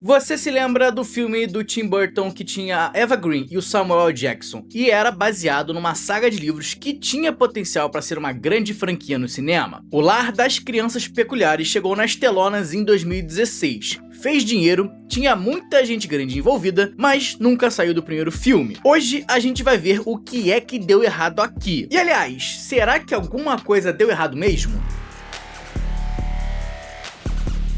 Você se lembra do filme do Tim Burton que tinha a Eva Green e o Samuel L. Jackson e era baseado numa saga de livros que tinha potencial para ser uma grande franquia no cinema? O Lar das Crianças Peculiares chegou nas telonas em 2016. Fez dinheiro, tinha muita gente grande envolvida, mas nunca saiu do primeiro filme. Hoje a gente vai ver o que é que deu errado aqui. E aliás, será que alguma coisa deu errado mesmo?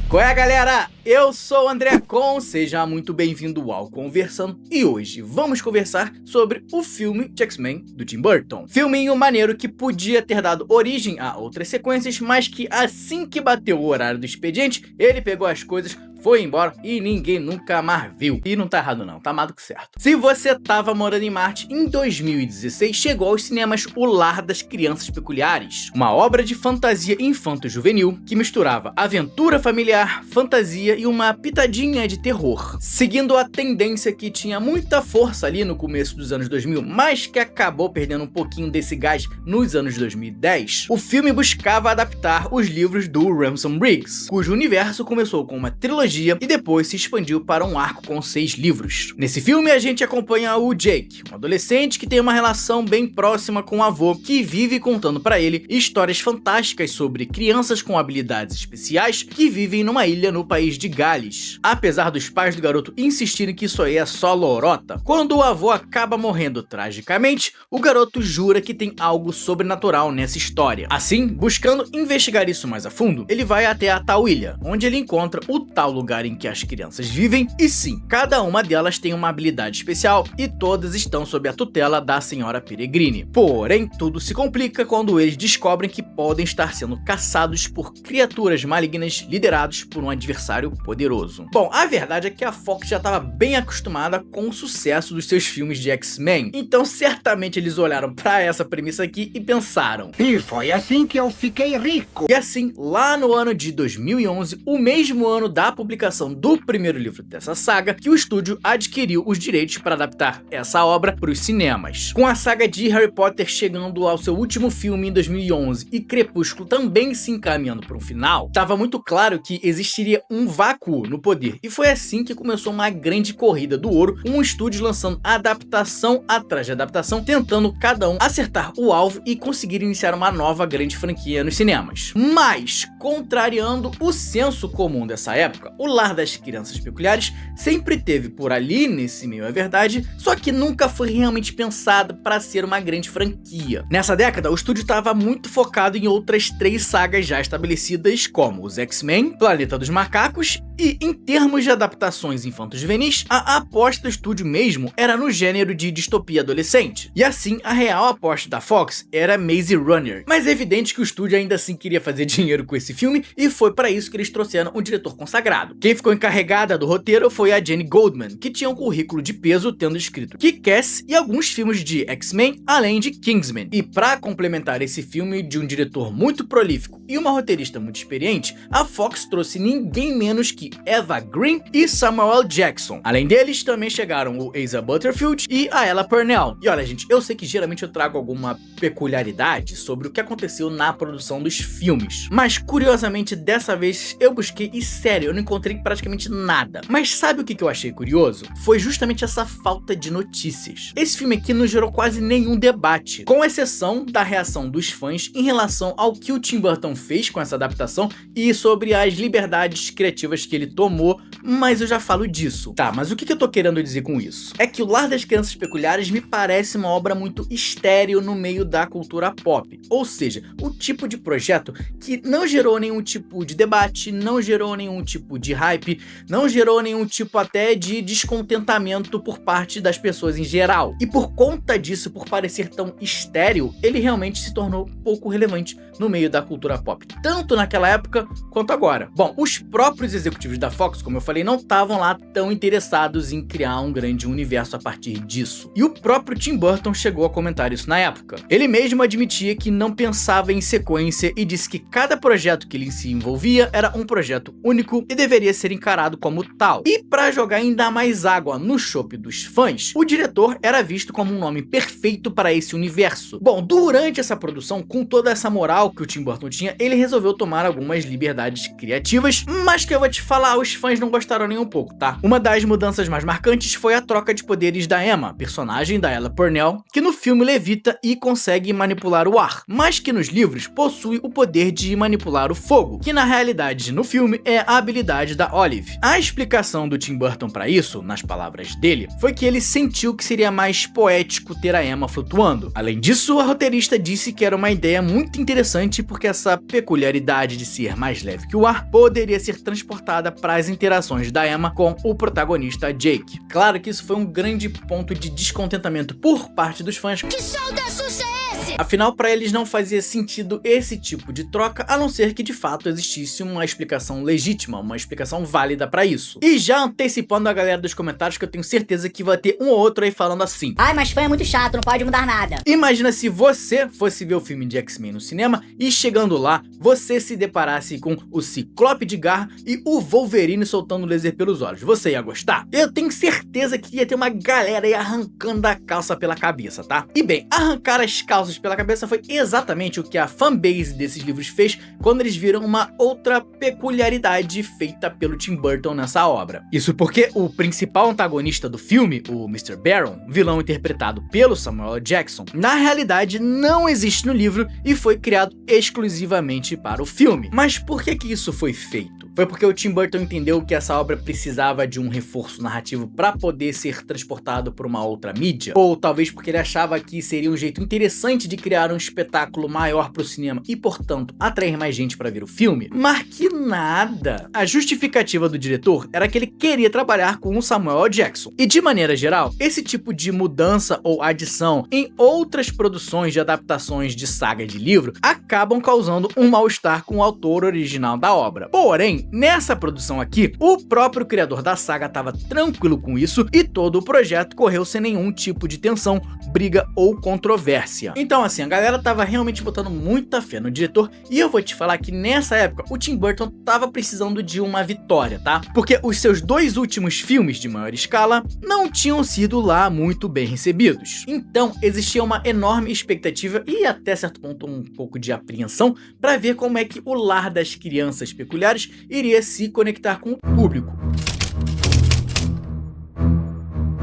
Qual é, galera? Eu sou o André Con, seja muito bem-vindo ao Conversando, e hoje vamos conversar sobre o filme de X-Men do Tim Burton. Filminho maneiro que podia ter dado origem a outras sequências, mas que assim que bateu o horário do expediente, ele pegou as coisas, foi embora e ninguém nunca mais viu. E não tá errado não, tá mais do que certo. Se você tava morando em Marte, em 2016 chegou aos cinemas O Lar das Crianças Peculiares, uma obra de fantasia infanto-juvenil que misturava aventura familiar, fantasia e uma pitadinha de terror, seguindo a tendência que tinha muita força ali no começo dos anos 2000, mas que acabou perdendo um pouquinho desse gás nos anos 2010. O filme buscava adaptar os livros do Ransom Briggs, cujo universo começou com uma trilogia e depois se expandiu para um arco com 6 livros. Nesse filme a gente acompanha o Jake, um adolescente que tem uma relação bem próxima com o avô, que vive contando para ele histórias fantásticas sobre crianças com habilidades especiais que vivem numa ilha no país de Gales. Apesar dos pais do garoto insistirem que isso aí é só lorota, quando o avô acaba morrendo tragicamente, o garoto jura que tem algo sobrenatural nessa história. Assim, buscando investigar isso mais a fundo, ele vai até a tal ilha, onde ele encontra o tal lugar em que as crianças vivem, e sim, cada uma delas tem uma habilidade especial e todas estão sob a tutela da Senhora Peregrine. Porém, tudo se complica quando eles descobrem que podem estar sendo caçados por criaturas malignas liderados por um adversário poderoso. Bom, a verdade é que a Fox já estava bem acostumada com o sucesso dos seus filmes de X-Men, então certamente eles olharam para essa premissa aqui e pensaram: e foi assim que eu fiquei rico. E assim, lá no ano de 2011, o mesmo ano da publicação do primeiro livro dessa saga, que o estúdio adquiriu os direitos para adaptar essa obra para os cinemas. Com a saga de Harry Potter chegando ao seu último filme em 2011 e Crepúsculo também se encaminhando para um final, estava muito claro que existiria um vácuo no poder, e foi assim que começou uma grande corrida do ouro, um estúdio lançando adaptação atrás de adaptação, tentando cada um acertar o alvo e conseguir iniciar uma nova grande franquia nos cinemas. Mas, contrariando o senso comum dessa época, O Lar das Crianças Peculiares sempre teve por ali nesse meio, é verdade, só que nunca foi realmente pensado para ser uma grande franquia. Nessa década, o estúdio estava muito focado em outras 3 sagas já estabelecidas, como os X-Men, Planeta dos Macacos, e em termos de adaptações infanto-juvenis, a aposta do estúdio mesmo era no gênero de distopia adolescente. E assim, a real aposta da Fox era Maze Runner. Mas é evidente que o estúdio ainda assim queria fazer dinheiro com esse filme, e foi para isso que eles trouxeram um diretor consagrado. Quem ficou encarregada do roteiro foi a Jenny Goldman, que tinha um currículo de peso tendo escrito Kick-Ass e alguns filmes de X-Men, além de Kingsman. E para complementar esse filme de um diretor muito prolífico e uma roteirista muito experiente, a Fox trouxe ninguém menos que Eva Green e Samuel L. Jackson. Além deles, também chegaram o Asa Butterfield e a Ella Purnell. E olha, gente, eu sei que geralmente eu trago alguma peculiaridade sobre o que aconteceu na produção dos filmes, mas curiosamente dessa vez eu busquei e sério, eu não encontrei praticamente nada. Mas sabe o que eu achei curioso? Foi justamente essa falta de notícias. Esse filme aqui não gerou quase nenhum debate, com exceção da reação dos fãs em relação ao que o Tim Burton fez com essa adaptação e sobre as liberdades criativas que ele tomou, mas eu já falo disso. Tá, mas o que eu tô querendo dizer com isso? É que O Lar das Crianças Peculiares me parece uma obra muito estéril no meio da cultura pop, ou seja, o tipo de projeto que não gerou nenhum tipo de debate, não gerou nenhum tipo de hype, não gerou nenhum tipo até de descontentamento por parte das pessoas em geral. E por conta disso, por parecer tão estéril, ele realmente se tornou pouco relevante no meio da cultura pop, tanto naquela época quanto agora. Bom, os próprios executivos da Fox, como eu falei, não estavam lá tão interessados em criar um grande universo a partir disso. E o próprio Tim Burton chegou a comentar isso na época. Ele mesmo admitia que não pensava em sequência e disse que cada projeto que ele se envolvia era um projeto único e deveria ser encarado como tal. E para jogar ainda mais água no chope dos fãs, o diretor era visto como um nome perfeito para esse universo. Bom, durante essa produção, com toda essa moral que o Tim Burton tinha, ele resolveu tomar algumas liberdades criativas, mas que eu vou te falar, os fãs não gostaram nem um pouco, tá? Uma das mudanças mais marcantes foi a troca de poderes da Emma, personagem da Ella Purnell, que no filme levita e consegue manipular o ar, mas que nos livros possui o poder de manipular o fogo, que na realidade no filme é a habilidade da Olive. A explicação do Tim Burton para isso, nas palavras dele, foi que ele sentiu que seria mais poético ter a Emma flutuando. Além disso, a roteirista disse que era uma ideia muito interessante porque essa peculiaridade de ser mais leve que o ar poderia ser transportada para as interações da Emma com o protagonista Jake. Claro que isso foi um grande ponto de descontentamento por parte dos fãs. Que show da Xuxa é esse? Afinal, para eles não fazia sentido esse tipo de troca, a não ser que de fato existisse uma explicação legítima, uma explicação válida para isso. E já antecipando a galera dos comentários, que eu tenho certeza que vai ter um ou outro aí falando assim: Ai, mas fã é muito chato, não pode mudar nada. imagina se você fosse ver o filme de X-Men no cinema e chegando lá, você se deparasse com o Ciclope de garra e o Wolverine soltando laser pelos olhos. Você ia gostar? Eu tenho certeza que ia ter uma galera aí arrancando a calça pela cabeça, tá? E bem, arrancar as calças pela cabeça foi exatamente o que a fanbase desses livros fez quando eles viram uma outra peculiaridade feita pelo Tim Burton nessa obra. Isso porque o principal antagonista do filme, o Mr. Baron, vilão interpretado pelo Samuel L. Jackson, na realidade não existe no livro e foi criado exclusivamente para o filme. Mas por que isso foi feito? Foi porque o Tim Burton entendeu que essa obra precisava de um reforço narrativo para poder ser transportado por uma outra mídia? Ou talvez porque ele achava que seria um jeito interessante de criar um espetáculo maior para o cinema e, portanto, atrair mais gente para ver o filme? Mas que nada! A justificativa do diretor era que ele queria trabalhar com o Samuel L. Jackson. E de maneira geral, esse tipo de mudança ou adição em outras produções de adaptações de saga de livro acabam causando um mal-estar com o autor original da obra. Porém, nessa produção aqui, o próprio criador da saga estava tranquilo com isso e todo o projeto correu sem nenhum tipo de tensão, briga ou controvérsia. Então assim, a galera tava realmente botando muita fé no diretor e eu vou te falar que nessa época o Tim Burton tava precisando de uma vitória, tá? Porque os seus dois últimos filmes de maior escala não tinham sido lá muito bem recebidos. Então existia uma enorme expectativa e até certo ponto um pouco de apreensão para ver como é que o Lar das Crianças Peculiares iria se conectar com o público.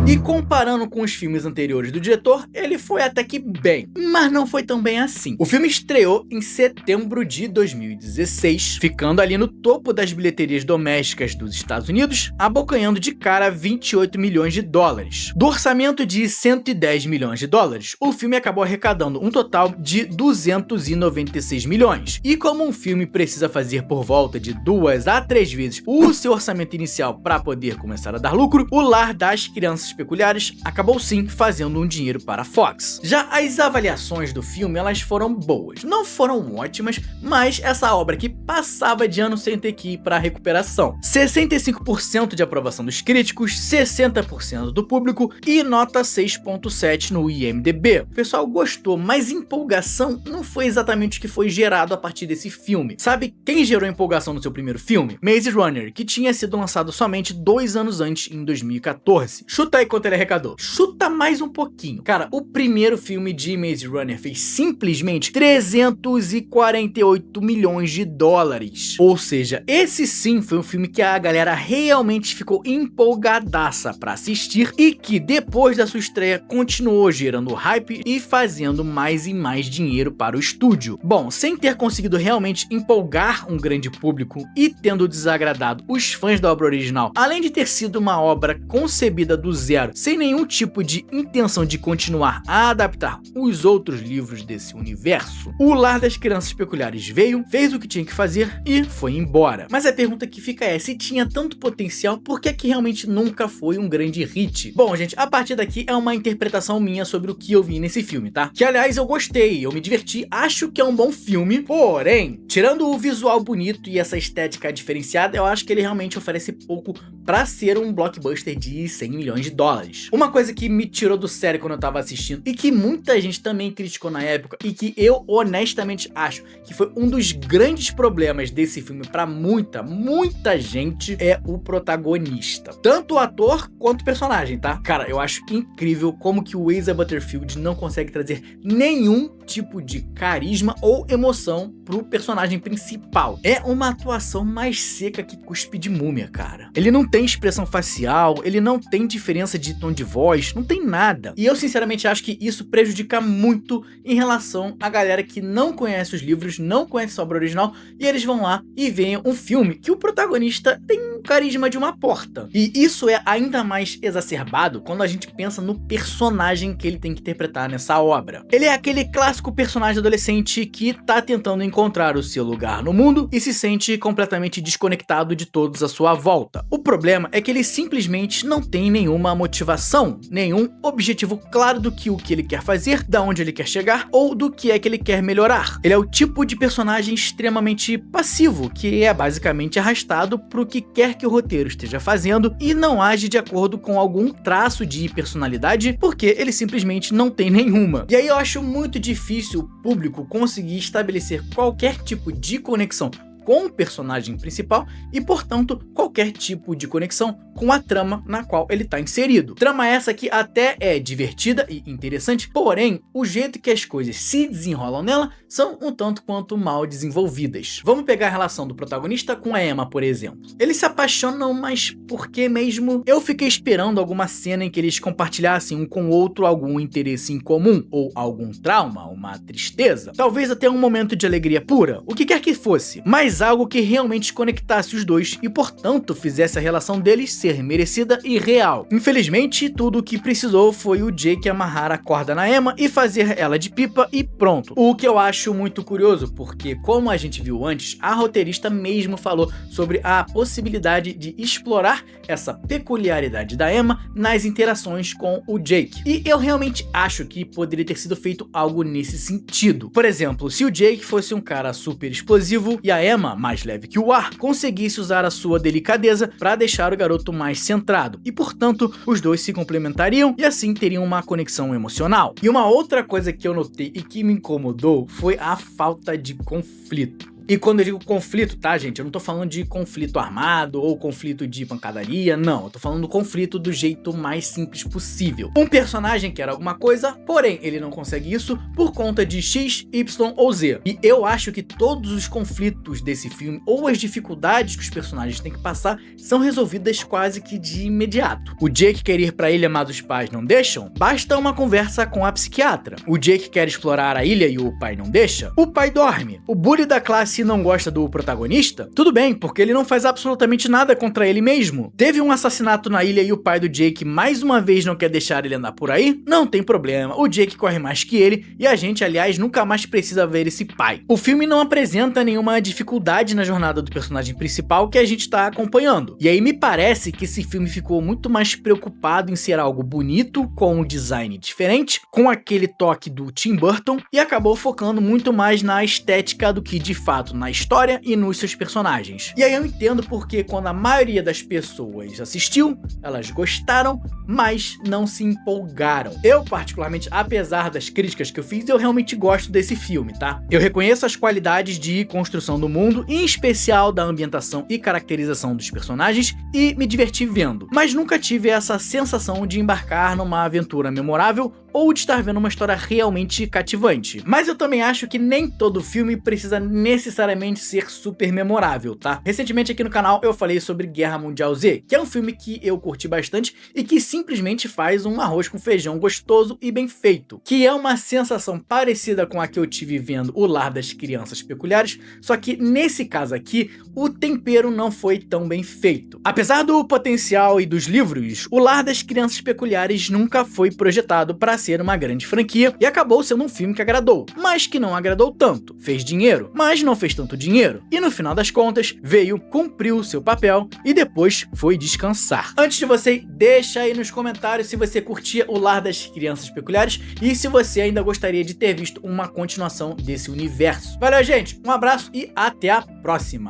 E comparando com os filmes anteriores do diretor, ele foi até que bem, mas não foi tão bem assim. O filme estreou em setembro de 2016, ficando ali no topo das bilheterias domésticas dos Estados Unidos, abocanhando de cara 28 milhões de dólares. Do orçamento de 110 milhões de dólares, o filme acabou arrecadando um total de 296 milhões. E como um filme precisa fazer por volta de 2 a 3 vezes o seu orçamento inicial para poder começar a dar lucro, o Lar das Crianças Peculiares acabou sim fazendo um dinheiro para a Fox. Já as avaliações do filme, elas foram boas. Não foram ótimas, mas essa obra aqui passava de ano sem ter que ir para a recuperação. 65% de aprovação dos críticos, 60% do público e nota 6.7 no IMDb. O pessoal gostou, mas empolgação não foi exatamente o que foi gerado a partir desse filme. Sabe quem gerou empolgação no seu primeiro filme? Maze Runner, que tinha sido lançado somente 2 anos antes, em 2014. Chuta aí quanto ele arrecadou. Chuta mais um pouquinho. Cara, o primeiro filme de Maze Runner fez simplesmente 348 milhões de dólares. Ou seja, esse sim foi um filme que a galera realmente ficou empolgadaça pra assistir e que depois da sua estreia continuou gerando hype e fazendo mais e mais dinheiro para o estúdio. Bom, sem ter conseguido realmente empolgar um grande público e tendo desagradado os fãs da obra original, além de ter sido uma obra concebida do zero, sem nenhum tipo de intenção de continuar a adaptar os outros livros desse universo, o Lar das Crianças Peculiares veio, fez o que tinha que fazer e foi embora. Mas a pergunta que fica é, se tinha tanto potencial, por que realmente nunca foi um grande hit? Bom, gente, a partir daqui é uma interpretação minha sobre o que eu vi nesse filme, tá? Que, aliás, eu gostei, eu me diverti, acho que é um bom filme, porém, tirando o visual bonito e essa estética diferenciada, eu acho que ele realmente oferece pouco pra ser um blockbuster de 100 milhões de dólares. dólares. Uma coisa que me tirou do sério quando eu tava assistindo e que muita gente também criticou na época e que eu honestamente acho que foi um dos grandes problemas desse filme pra muita gente é o protagonista. Tanto o ator quanto o personagem, tá? Cara, eu acho incrível como que o Asa Butterfield não consegue trazer nenhum tipo de carisma ou emoção pro personagem principal. É uma atuação mais seca que cuspe de múmia, cara. Ele não tem expressão facial, ele não tem diferença de tom de voz, não tem nada. E eu sinceramente acho que isso prejudica muito em relação à galera que não conhece os livros, não conhece a obra original, e eles vão lá e veem um filme que o protagonista tem um carisma de uma porta. E isso é ainda mais exacerbado quando a gente pensa no personagem que ele tem que interpretar nessa obra. Ele é aquele clássico personagem adolescente que tá tentando encontrar o seu lugar no mundo e se sente completamente desconectado de todos à sua volta. O problema é que ele simplesmente não tem nenhuma motivação, nenhum objetivo claro do que o que ele quer fazer, da onde ele quer chegar ou do que é que ele quer melhorar. Ele é o tipo de personagem extremamente passivo, que é basicamente arrastado pro que quer que o roteiro esteja fazendo e não age de acordo com algum traço de personalidade, porque ele simplesmente não tem nenhuma. E aí eu acho muito difícil o público conseguir estabelecer qualquer tipo de conexão com o personagem principal e, portanto, qualquer tipo de conexão com a trama na qual ele está inserido. Trama essa que até é divertida e interessante, porém, o jeito que as coisas se desenrolam nela são um tanto quanto mal desenvolvidas. Vamos pegar a relação do protagonista com a Emma, por exemplo. Eles se apaixonam, mas por que mesmo? Eu fiquei esperando alguma cena em que eles compartilhassem um com o outro algum interesse em comum, ou algum trauma, uma tristeza, talvez até um momento de alegria pura, o que quer que fosse, mas algo que realmente conectasse os dois e, portanto, fizesse a relação deles ser merecida e real. Infelizmente, tudo o que precisou foi o Jake amarrar a corda na Emma e fazer ela de pipa e pronto. O que eu acho muito curioso, porque como a gente viu antes, a roteirista mesmo falou sobre a possibilidade de explorar essa peculiaridade da Emma nas interações com o Jake. E eu realmente acho que poderia ter sido feito algo nesse sentido. Por exemplo, se o Jake fosse um cara super explosivo e a Emma, mais leve que o ar, conseguisse usar a sua delicadeza para deixar o garoto mais centrado e, portanto, os dois se complementariam e assim teriam uma conexão emocional. E uma outra coisa que eu notei e que me incomodou foi a falta de conflito. E quando eu digo conflito, tá, gente? Eu não tô falando de conflito armado ou conflito de pancadaria, não. Eu tô falando do conflito do jeito mais simples possível. Um personagem quer alguma coisa, porém ele não consegue isso por conta de X, Y ou Z. E eu acho que todos os conflitos desse filme ou as dificuldades que os personagens têm que passar são resolvidas quase que de imediato. O Jake quer ir pra ilha, mas os pais não deixam? Basta uma conversa com a psiquiatra. O Jake quer explorar a ilha e o pai não deixa? O pai dorme. O bully da classe não gosta do protagonista? Tudo bem, porque ele não faz absolutamente nada contra ele mesmo. Teve um assassinato na ilha e o pai do Jake mais uma vez não quer deixar ele andar por aí? Não tem problema, o Jake corre mais que ele e a gente, aliás, nunca mais precisa ver esse pai. O filme não apresenta nenhuma dificuldade na jornada do personagem principal que a gente tá acompanhando. E aí me parece que esse filme ficou muito mais preocupado em ser algo bonito, com um design diferente, com aquele toque do Tim Burton, e acabou focando muito mais na estética do que de fato na história e nos seus personagens. E aí eu entendo porque quando a maioria das pessoas assistiu, elas gostaram, mas não se empolgaram. Eu, particularmente, apesar das críticas que eu fiz, eu realmente gosto desse filme, tá? Eu reconheço as qualidades de construção do mundo, em especial da ambientação e caracterização dos personagens, e me diverti vendo. Mas nunca tive essa sensação de embarcar numa aventura memorável ou de estar vendo uma história realmente cativante. Mas eu também acho que nem todo filme precisa necessariamente ser super memorável, tá? Recentemente aqui no canal eu falei sobre Guerra Mundial Z, que é um filme que eu curti bastante e que simplesmente faz um arroz com feijão gostoso e bem feito, que é uma sensação parecida com a que eu tive vendo O Lar das Crianças Peculiares, só que nesse caso aqui, o tempero não foi tão bem feito. Apesar do potencial e dos livros, O Lar das Crianças Peculiares nunca foi projetado para ser uma grande franquia e acabou sendo um filme que agradou, mas que não agradou tanto. Fez dinheiro, mas não fez tanto dinheiro. E no final das contas, veio, cumpriu o seu papel e depois foi descansar. Antes de você, deixa aí nos comentários se você curtia O Lar das Crianças Peculiares e se você ainda gostaria de ter visto uma continuação desse universo. Valeu, gente, um abraço e até a próxima!